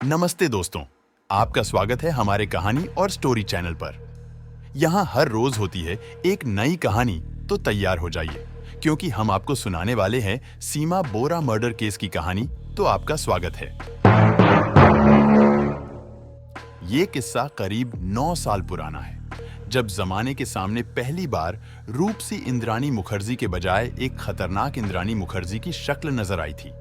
नमस्ते दोस्तों, आपका स्वागत है हमारे कहानी और स्टोरी चैनल पर। यहाँ हर रोज होती है एक नई कहानी, तो तैयार हो जाइए क्योंकि हम आपको सुनाने वाले हैं सीमा बोरा मर्डर केस की कहानी। तो आपका स्वागत है। ये किस्सा करीब 9 साल पुराना है, जब जमाने के सामने पहली बार रूपसी इंद्राणी मुखर्जी के बजाय एक खतरनाक इंद्राणी मुखर्जी की शक्ल नजर आई थी।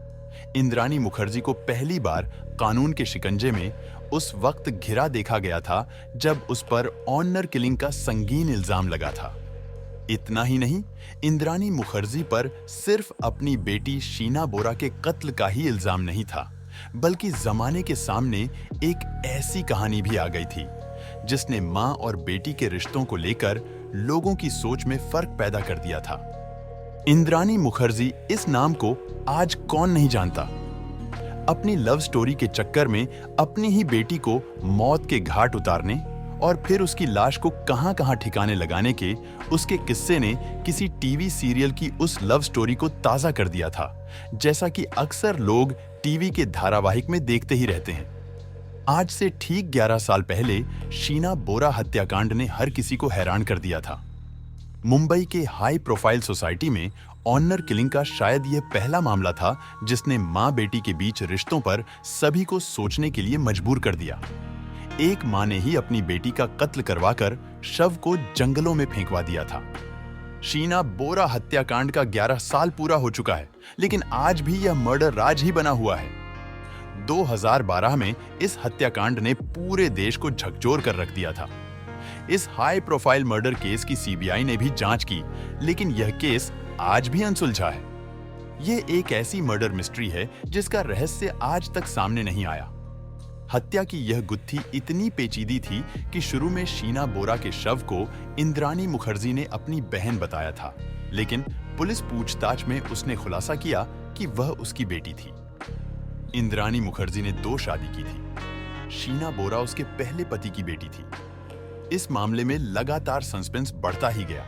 इंद्राणी मुखर्जी को पहली बार कानून के शिकंजे में उस वक्त घिरा देखा गया था जब उस पर ऑनर किलिंग का संगीन इल्जाम लगा था। इतना ही नहीं, इंद्राणी मुखर्जी पर सिर्फ अपनी बेटी शीना बोरा के कत्ल का ही इल्जाम नहीं था, बल्कि जमाने के सामने एक ऐसी कहानी भी आ गई थी जिसने मां और बेटी के रिश्तों को लेकर लोगों की सोच में फर्क पैदा कर दिया था। इंद्राणी मुखर्जी, इस नाम को आज कौन नहीं जानता। अपनी लव स्टोरी के चक्कर में अपनी ही बेटी को मौत के घाट उतारने और फिर उसकी लाश को कहां-कहां ठिकाने लगाने के उसके किस्से ने किसी टीवी सीरियल की उस लव स्टोरी को ताजा कर दिया था, जैसा कि अक्सर लोग टीवी के धारावाहिक में देखते ही रहते हैं। आज से ठीक 11 साल पहले शीना बोरा हत्याकांड ने हर किसी को हैरान कर दिया था। मुंबई के हाई प्रोफाइल सोसाइटी में ऑनर किलिंग का शायद यह पहला मामला था जिसने मां बेटी के बीच रिश्तों पर सभी को सोचने के लिए मजबूर कर दिया। एक मां ने ही अपनी बेटी का कत्ल करवाकर शव को जंगलों में फेंकवा दिया था। शीना बोरा हत्याकांड का 11 साल पूरा हो चुका है, लेकिन आज भी यह मर्डर राज ही बना हुआ है। 2012 में इस हत्याकांड ने पूरे देश को झकझोर कर रख दिया था। इस हाई प्रोफाइल मर्डर केस की सीबीआई ने भी जांच की, लेकिन यह केस आज भी अनसुलझा है। यह एक ऐसी मर्डर मिस्ट्री है जिसका रहस्य आज तक सामने नहीं आया। हत्या की यह गुत्थी इतनी पेचीदी थी कि शुरू में शीना बोरा के शव को इंद्राणी मुखर्जी ने अपनी बहन बताया था, लेकिन पुलिस पूछताछ में उसने खुलासा किया कि वह उसकी बेटी थी। इंद्राणी मुखर्जी ने 2 शादी की थी। शीना बोरा उसके पहले पति की बेटी थी। इस मामले में लगातार सस्पेंस बढ़ता ही गया।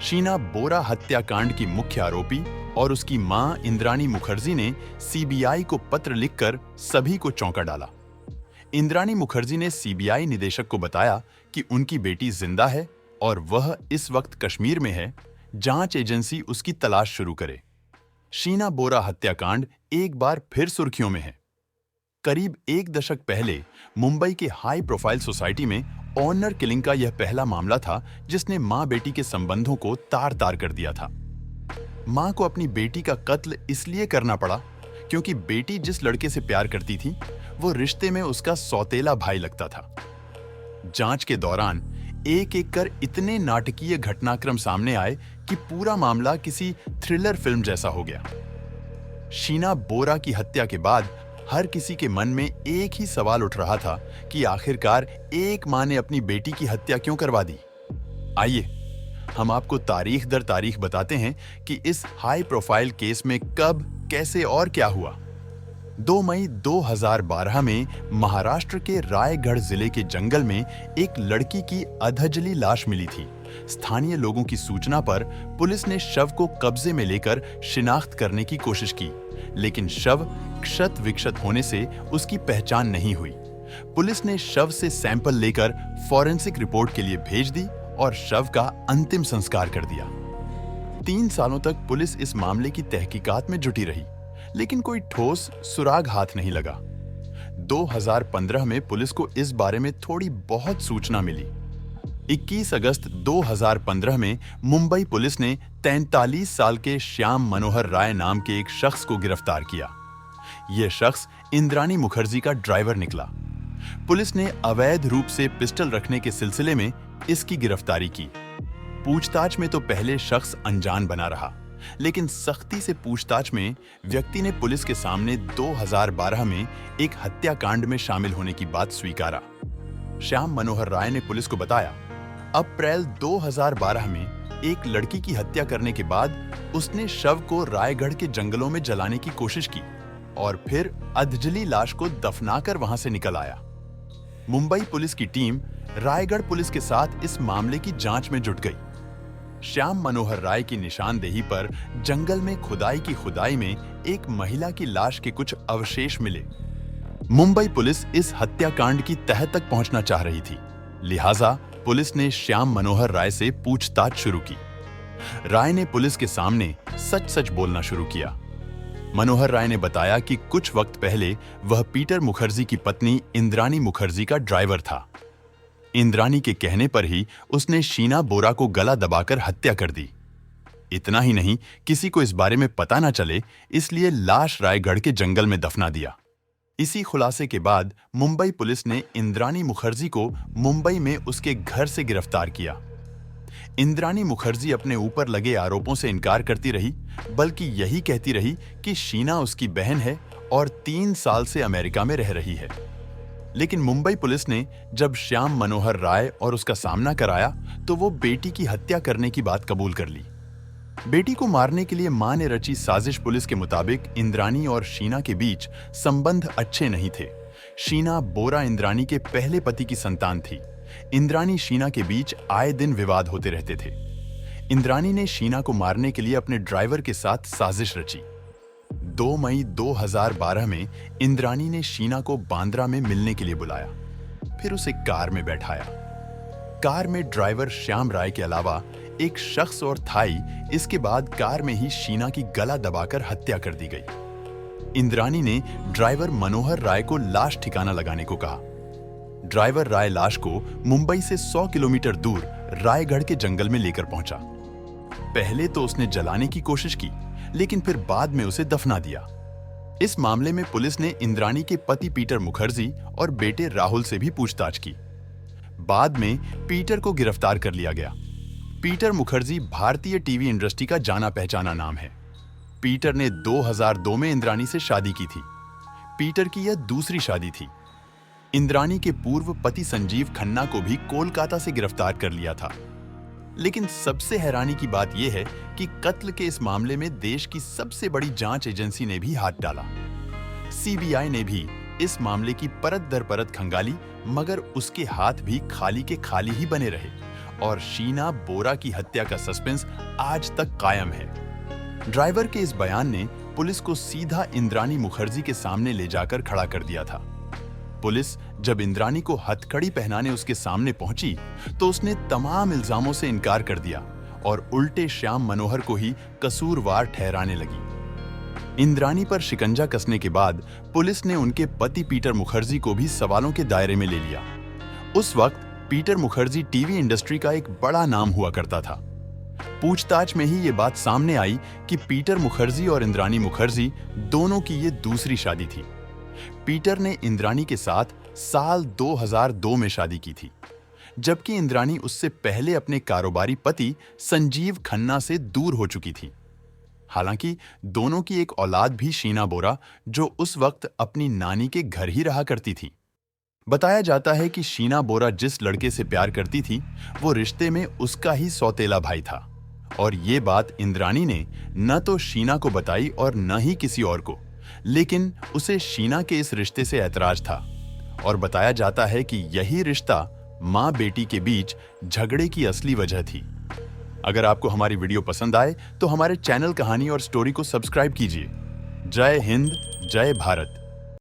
शीना बोरा हत्याकांड की मुख्य आरोपी और उसकी मां इंद्राणी मुखर्जी ने सीबीआई को पत्र लिखकर सभी को चौंका डाला। इंद्राणी मुखर्जी ने सीबीआई निदेशक को बताया कि उनकी बेटी जिंदा है और वह इस वक्त कश्मीर में है। जांच एजेंसी उसकी तलाश शुरू करे। शीना बोरा हत्याकांड एक बार फिर सुर्खियों में है। करीब 1 दशक पहले मुंबई के हाई प्रोफाइल सोसाइटी में ऑनर किलिंग का यह पहला मामला था जिसने मां बेटी के संबंधों को तार-तार कर दिया था। मां को अपनी बेटी का कत्ल इसलिए करना पड़ा क्योंकि बेटी जिस लड़के से प्यार करती थी वो रिश्ते में उसका सौतेला भाई लगता था। जांच के दौरान एक-एक कर इतने नाटकीय घटनाक्रम सामने आए कि पूरा मामला किसी थ्रिलर फिल्म जैसा हो गया। शीना बोरा की हत्या के बाद हर किसी के मन में एक ही सवाल उठ रहा था कि आखिरकार एक मां ने अपनी बेटी की हत्या क्यों करवा दी। आइए हम आपको तारीख दर तारीख बताते हैं कि इस हाई प्रोफाइल केस में कब, कैसे और क्या हुआ। 2 मई 2012 में महाराष्ट्र के रायगढ़ जिले के जंगल में एक लड़की की अधजली लाश मिली थी। स्थानीय लोगों की सूचना पर पुलिस ने शव को कब्जे में लेकर शिनाख्त करने की कोशिश की, लेकिन शव क्षत विक्षत होने से उसकी पहचान नहीं हुई। पुलिस ने शव से सैंपल लेकर फॉरेंसिक रिपोर्ट के लिए भेज दी और शव का अंतिम संस्कार कर दिया। 3 सालों तक पुलिस इस मामले की तहकीकात में जुटी रही, लेकिन कोई ठोस सुराग हाथ नहीं लगा। 2015 में पुलिस को इस बारे में थोड़ी बहुत सूचना मिली। 21 अगस्त 2015 में मुंबई पुलिस ने 43 साल के श्याम मनोहर राय नाम के एक शख्स को गिरफ्तार किया। यह शख्स इंद्राणी मुखर्जी का ड्राइवर निकला। पुलिस ने अवैध रूप से पिस्टल रखने के सिलसिले में इसकी गिरफ्तारी की। पूछताछ में तो पहले शख्स अनजान बना रहा, लेकिन सख्ती से पूछताछ में व्यक्ति ने पुलिस के सामने 2012 में एक हत्याकांड में शामिल होने की बात स्वीकारा। श्याम मनोहर राय ने पुलिस को बताया, अप्रैल 2012 में एक लड़की की हत्या करने के बाद उसने शव को रायगढ़ के जंगलों में जलाने की कोशिश की और फिर अधजली लाश को दफनाकर वहां से निकल आया। मुंबई पुलिस की टीम रायगढ़ पुलिस के साथ इस मामले की जांच में जुट गई। श्याम मनोहर राय की निशानदेही पर जंगल में खुदाई में एक महिला की लाश के कुछ अवशेष मिले। मुंबई पुलिस इस हत्याकांड की तह तक पहुंचना चाह रही थी, लिहाजा पुलिस ने श्याम मनोहर राय से पूछताछ शुरू की। राय ने पुलिस के सामने सच सच बोलना शुरू किया। मनोहर राय ने बताया कि कुछ वक्त पहले वह पीटर मुखर्जी की पत्नी इंद्राणी मुखर्जी का ड्राइवर था। इंद्राणी के कहने पर ही उसने शीना बोरा को गला दबाकर हत्या कर दी। इतना ही नहीं, किसी को इस बारे में पता न चले इसलिए लाश रायगढ़ के जंगल में दफना दिया। इसी खुलासे के बाद मुंबई पुलिस ने इंद्राणी मुखर्जी को मुंबई में उसके घर से गिरफ्तार किया। इंद्राणी मुखर्जी अपने ऊपर लगे आरोपों से इनकार करती रही, बल्कि यही कहती रही कि शीना उसकी बहन है और 3 साल से अमेरिका में रह रही है। लेकिन मुंबई पुलिस ने जब श्याम मनोहर राय और उसका सामना कराया तो वो बेटी की हत्या करने की बात कबूल कर ली। बेटी को मारने के लिए मां ने रची साजिश। पुलिस के मुताबिक इंद्राणी और शीना के बीच संबंध अच्छे नहीं थे। शीना बोरा इंद्राणी के पहले पति की संतान थी। इंद्राणी शीना के बीच आए दिन विवाद होते रहते थे। इंद्राणी ने शीना को मारने के लिए अपने ड्राइवर के साथ साजिश रची। 2 मई 2012 में इंद्राणी ने शीना को बांद्रा में मिलने के लिए बुलाया, फिर उसे कार में बैठाया। कार में ड्राइवर श्याम राय के अलावा एक शख्स और थाई। इसके बाद कार में ही शीना की गला दबाकर हत्या कर दी गई। इंद्राणी ने ड्राइवर मनोहर राय को लाश ठिकाना लगाने को कहा। ड्राइवर राय लाश को मुंबई से 100 किलोमीटर दूर रायगढ़ के जंगल में लेकर पहुंचा। पहले तो उसने जलाने की कोशिश की, लेकिन फिर बाद में उसे दफना दिया। इस मामले में पुलिस ने इंद्राणी के पति पीटर मुखर्जी और बेटे राहुल से भी पूछताछ की। बाद में पीटर को गिरफ्तार कर लिया गया। पीटर मुखर्जी भारतीय टीवी इंडस्ट्री का जाना पहचाना नाम है। पीटर ने 2002 में इंद्राणी से शादी की थी। पीटर की यह दूसरी शादी थी। इंद्राणी के पूर्व पति संजीव खन्ना को भी कोलकाता से गिरफ्तार कर लिया था। लेकिन सबसे हैरानी की बात यह है कि कत्ल के इस मामले में देश की सबसे बड़ी जांच एजेंसी ने भी हाथ डाला। सीबीआई ने भी इस मामले की परत दर परत खंगाली, मगर उसके हाथ भी खाली के खाली ही बने रहे और शीना बोरा की हत्या का सस्पेंस आज तक कायम है। ड्राइवर के इस बयान ने पुलिस को सीधा इंद्राणी मुखर्जी के सामने ले जाकर खड़ा कर दिया था। पुलिस जब इंद्राणी को हथकड़ी पहनाने उसके सामने पहुंची तो उसने तमाम इल्जामों से इनकार कर दिया और उल्टे श्याम मनोहर को ही कसूरवार ठहराने लगी। इंद्राणी पर शिकंजा कसने के बाद पुलिस ने उनके पति पीटर मुखर्जी को भी सवालों के दायरे में ले लिया। उस वक्त पीटर मुखर्जी टीवी इंडस्ट्री का एक बड़ा नाम हुआ करता था। पूछताछ में ही ये बात सामने आई कि पीटर मुखर्जी और इंद्राणी मुखर्जी दोनों की ये दूसरी शादी थी। पीटर ने इंद्राणी के साथ साल 2002 में शादी की थी, जबकि इंद्राणी उससे पहले अपने कारोबारी पति संजीव खन्ना से दूर हो चुकी थी। हालांकि दोनों की एक औलाद भी शीना बोरा, जो उस वक्त अपनी नानी के घर ही रहा करती थी। बताया जाता है कि शीना बोरा जिस लड़के से प्यार करती थी वो रिश्ते में उसका ही सौतेला भाई था, और ये बात इंद्राणी ने न तो शीना को बताई और न ही किसी और को। लेकिन उसे शीना के इस रिश्ते से ऐतराज था और बताया जाता है कि यही रिश्ता मां बेटी के बीच झगड़े की असली वजह थी। अगर आपको हमारी वीडियो पसंद आए तो हमारे चैनल कहानी और स्टोरी को सब्सक्राइब कीजिए। जय हिंद, जय भारत।